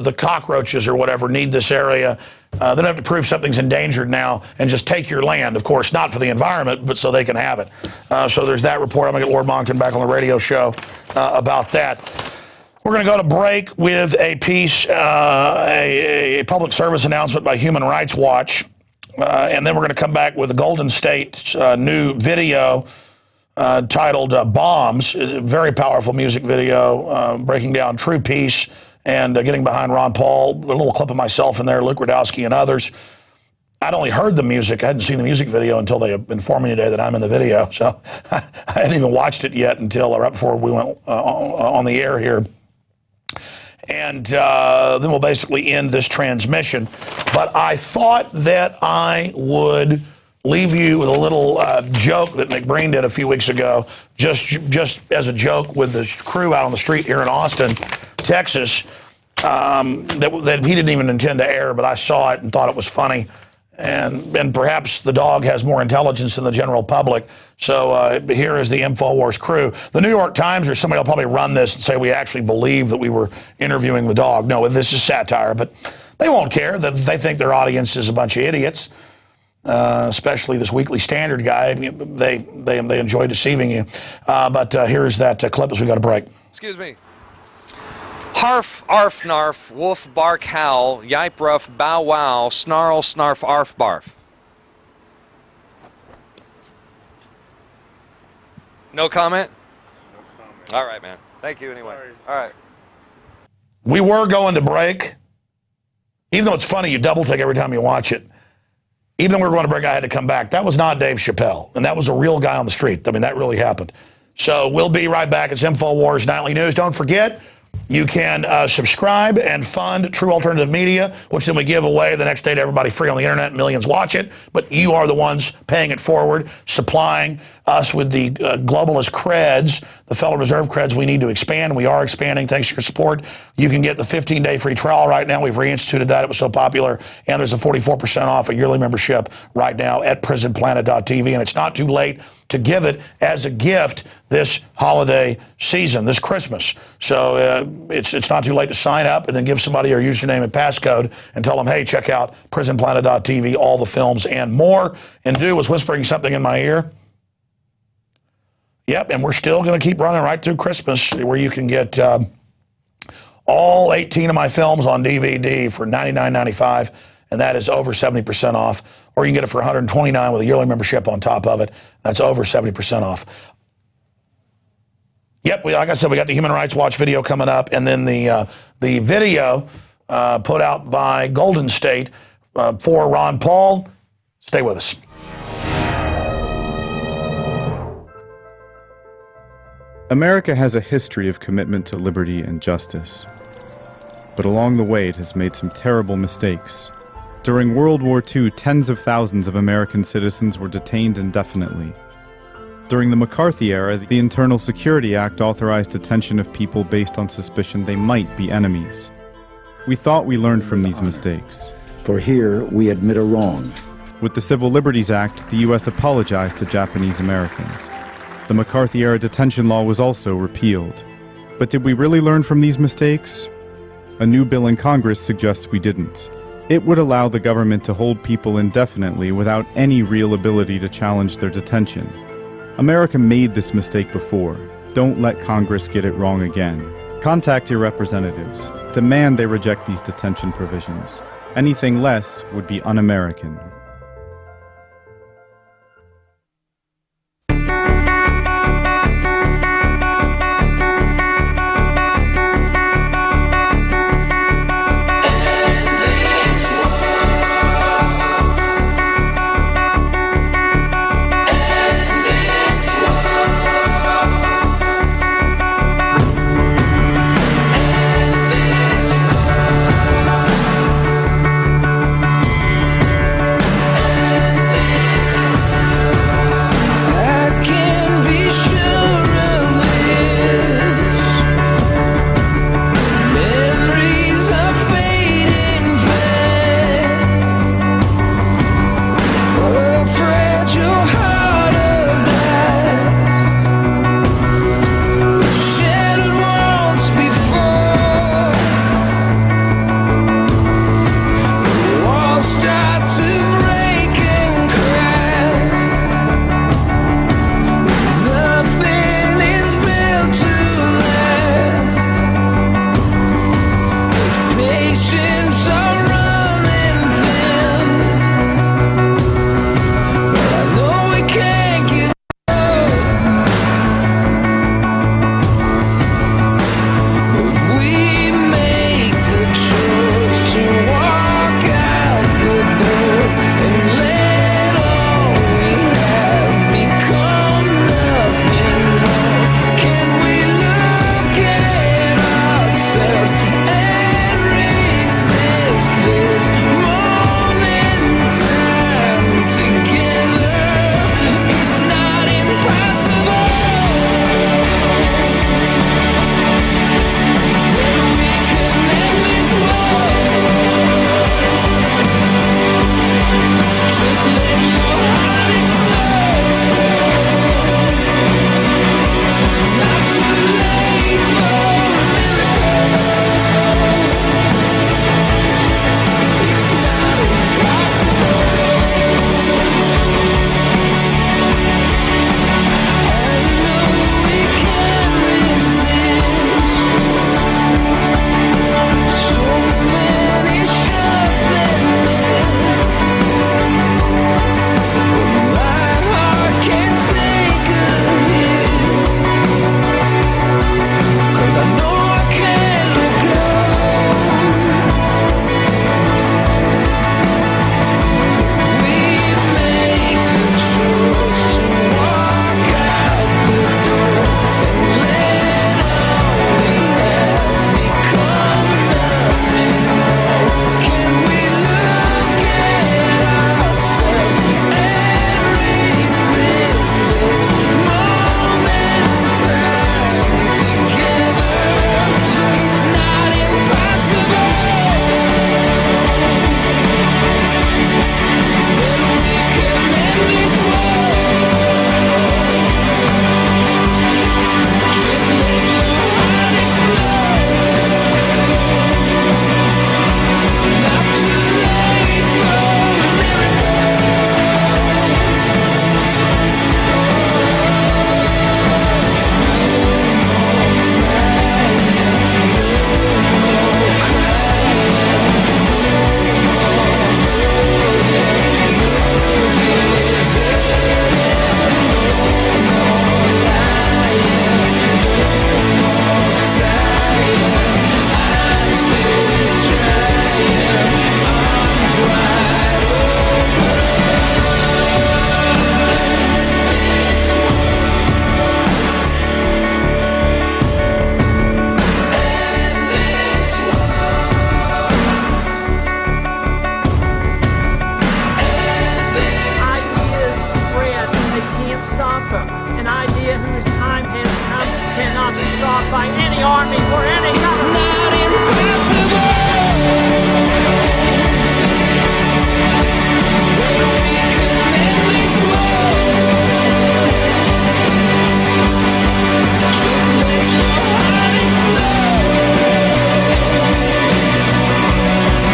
the cockroaches or whatever need this area. They don't have to prove something's endangered now and just take your land, of course, not for the environment, but so they can have it. So there's that report. I'm going to get Lord Monckton back on the radio show about that. We're going to go to break with a piece, a public service announcement by Human Rights Watch, and then we're going to come back with the Golden State's new video titled Bombs, a very powerful music video breaking down true peace and getting behind Ron Paul. A little clip of myself in there, Luke Radowski and others. I'd only heard the music. I hadn't seen the music video until they informed me today that I'm in the video. So I hadn't even watched it yet until right before we went on the air here. And then we'll basically end this transmission. But I thought that I would leave you with a little joke that McBreen did a few weeks ago, just as a joke with the crew out on the street here in Austin, Texas, that he didn't even intend to air, but I saw it and thought it was funny. And perhaps the dog has more intelligence than the general public. So here is the INFOWARS crew. The New York Times or somebody will probably run this and say we actually believe that we were interviewing the dog. No, this is satire, but they won't care. They think their audience is a bunch of idiots. Especially this Weekly Standard guy. They enjoy deceiving you. But here's that clip as we go to break. Excuse me. Harf, arf, narf, wolf, bark, howl, yipe, ruff, bow, wow, snarl, snarf, arf, barf. No comment? No comment. All right, man. Thank you anyway. Sorry. All right. We were going to break. Even though it's funny, you double take every time you watch it. Even though we were going to break, I had to come back. That was not Dave Chappelle, and that was a real guy on the street. I mean, that really happened. So we'll be right back. It's INFOWARS Nightly News. Don't forget, you can subscribe and fund True Alternative Media, which then we give away the next day to everybody free on the internet. Millions watch it, but you are the ones paying it forward, supplying us with the globalist creds, the Federal Reserve creds we need to expand. We are expanding thanks to your support. You can get the 15-day free trial right now. We've reinstituted that. It was so popular. And there's a 44% off a yearly membership right now at PrisonPlanet.tv. And it's not too late to give it as a gift this holiday season, this Christmas. So it's not too late to sign up and then give somebody your username and passcode and tell them, hey, check out PrisonPlanet.tv, all the films and more. And Du was whispering something in my ear. Yep, and we're still going to keep running right through Christmas where you can get all 18 of my films on DVD for $99.95, and that is over 70% off. Or you can get it for $129 with a yearly membership on top of it. That's over 70% off. Yep, like I said, we got the Human Rights Watch video coming up, and then the video put out by Golden State for Ron Paul. Stay with us. America has a history of commitment to liberty and justice. But along the way, it has made some terrible mistakes. During World War II, tens of thousands of American citizens were detained indefinitely. During the McCarthy era, the Internal Security Act authorized detention of people based on suspicion they might be enemies. We thought we learned from these mistakes. For here, we admit a wrong. With the Civil Liberties Act, the U.S. apologized to Japanese Americans. The McCarthy-era detention law was also repealed. But did we really learn from these mistakes? A new bill in Congress suggests we didn't. It would allow the government to hold people indefinitely without any real ability to challenge their detention. America made this mistake before. Don't let Congress get it wrong again. Contact your representatives. Demand they reject these detention provisions. Anything less would be un-American. patience are running thin. But I know we can't give up. If we make the choice to walk out the door and let all we have become nothing more, can we look at ourselves and resist this moment in time together? It's not impossible. Just let your heart explode. Not too late for a miracle. It's not impossible. I know we can resist so many shots that miss. My heart can't take a hit, 'cause I know I can't let go. We make the choice to walk out the door and let all we have become nothing more. Can we look at ourselves and resist this moment in time together? It's not impossible. Then we can end this war. Just let your heart explode. Not too late for a Ideas spread, they can't stop them. An idea whose time has come cannot be stopped by any army or any government. not impossible. Then we can end this war. Just let your heart explode.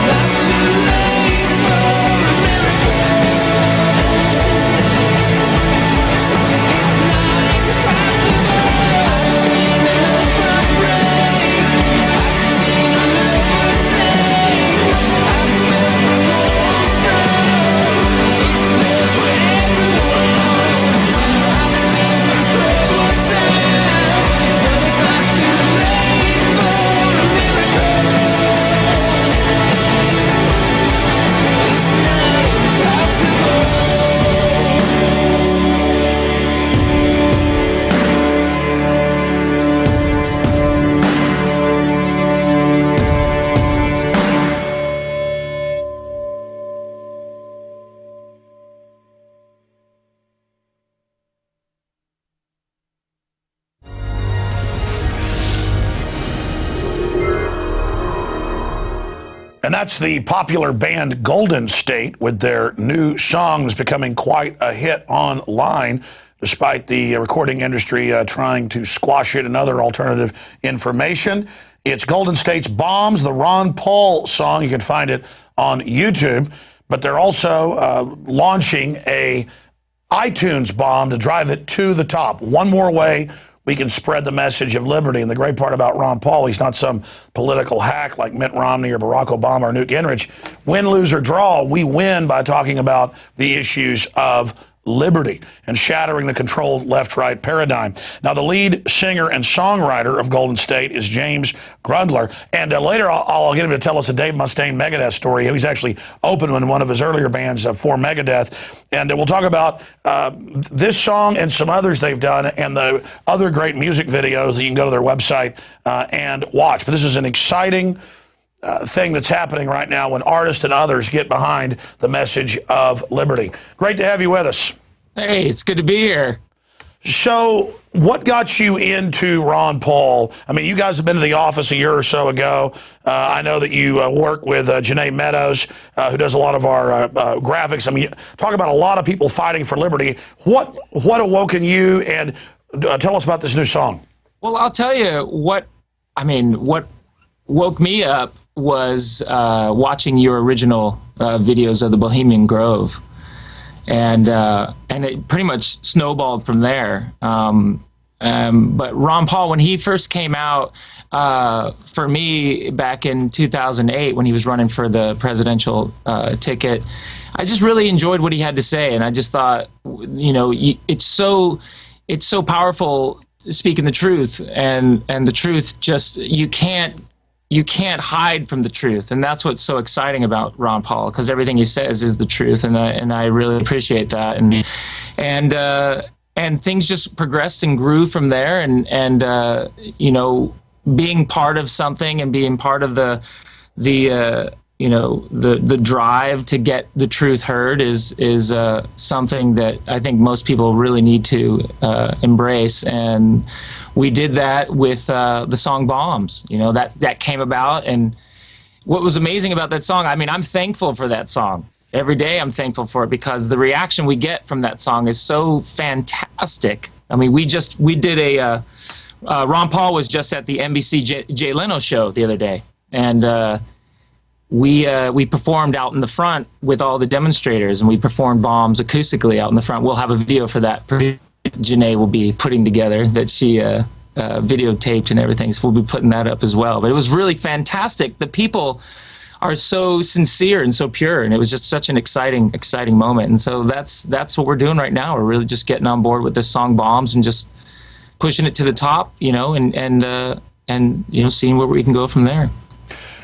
Not too late for a miracle. It's not impossible. I've seen enough heartbreak. I've seen enough take. I've felt the whole soul. It's there for everyone. I've seen some troubled times, but it's not too late for a miracle. It's not impossible. And that's the popular band Golden State, with their new songs becoming quite a hit online, despite the recording industry trying to squash it and other alternative information. It's Golden State's Bombs, the Ron Paul song. You can find it on YouTube. But they're also launching a iTunes bomb to drive it to the top. One more way we can spread the message of liberty. And the great part about Ron Paul, he's not some political hack like Mitt Romney or Barack Obama or Newt Gingrich. Win, lose, or draw, we win by talking about the issues of liberty and shattering the controlled left-right paradigm. Now, the lead singer and songwriter of Golden State is James Grundler. And later, I'll get him to tell us a Dave Mustaine Megadeth story. He's actually opened in one of his earlier bands for Megadeth. And we'll talk about this song and some others they've done and the other great music videos that you can go to their website and watch. But this is an exciting thing that's happening right now when artists and others get behind the message of liberty. Great to have you with us. Hey, it's good to be here. So what got you into Ron Paul? I mean, you guys have been to the office a year or so ago. I know that you work with Janae Meadows, who does a lot of our graphics. I mean, talk about a lot of people fighting for liberty. What awoken you, and tell us about this new song. Well, I'll tell you what woke me up was watching your original videos of the Bohemian Grove, and it pretty much snowballed from there. But Ron Paul, when he first came out, for me back in 2008, when he was running for the presidential ticket, I just really enjoyed what he had to say, and I just thought, you know, it's so powerful speaking the truth, and the truth just you can't hide from the truth, and that's what's so exciting about Ron Paul, because everything he says is the truth, and I really appreciate that, and things just progressed and grew from there, and you know, being part of something and being part of the drive to get the truth heard is something that I think most people really need to embrace, and we did that with the song Bombs. You know, that came about, and what was amazing about that song, I mean, I'm thankful for that song. Every day I'm thankful for it, because the reaction we get from that song is so fantastic. I mean, we did a Ron Paul was just at the NBC Jay Leno show the other day, and we performed out in the front with all the demonstrators, and we performed Bombs acoustically out in the front. We'll have a video for that. Janae will be putting together that she videotaped and everything, so we'll be putting that up as well. But it was really fantastic. The people are so sincere and so pure, and it was just such an exciting moment. And so that's what we're doing right now. We're really just getting on board with this song Bombs and just pushing it to the top, you know, and you know, seeing where we can go from there.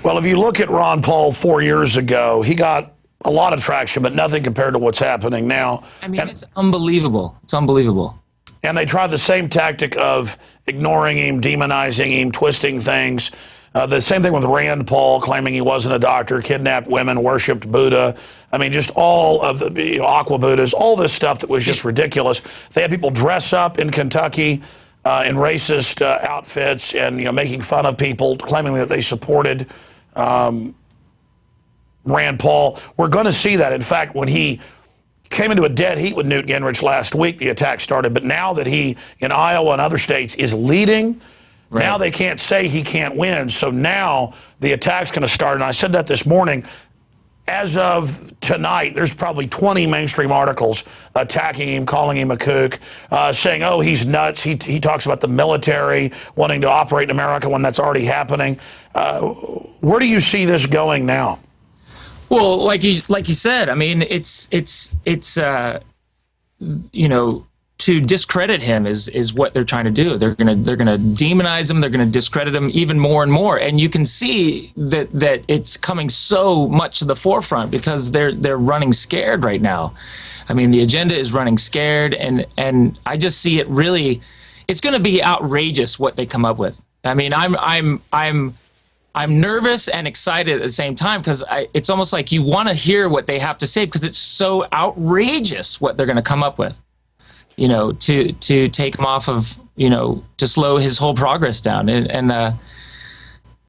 Well, if you look at Ron Paul 4 years ago, he got a lot of traction, but nothing compared to what's happening now. I mean, it's unbelievable. It's unbelievable. And they tried the same tactic of ignoring him, demonizing him, twisting things. The same thing with Rand Paul, claiming he wasn't a doctor, kidnapped women, worshipped Buddha. I mean, just all of the Aqua Buddhas, all this stuff that was just ridiculous. They had people dress up in Kentucky in racist outfits and, you know, making fun of people, claiming that they supported Rand Paul. We're going to see that. In fact, when he came into a dead heat with Newt Gingrich last week, the attack started. But now that he, in Iowa and other states, is leading, right, now they can't say he can't win. So now the attack's going to start. And I said that this morning. As of tonight, there's probably 20 mainstream articles attacking him, calling him a kook, saying, oh, he's nuts. He talks about the military wanting to operate in America when that's already happening. Where do you see this going now? Well, like you said, I mean, it's you know, to discredit him is what they're trying to do. They're gonna demonize him. They're gonna discredit him even more and more. And you can see that it's coming so much to the forefront because they're running scared right now. I mean, the agenda is running scared, and I just see it really. It's going to be outrageous what they come up with. I mean, I'm nervous and excited at the same time, because it's almost like you want to hear what they have to say, because it's so outrageous what they're going to come up with. You know, to take him off of, you know, to slow his whole progress down, and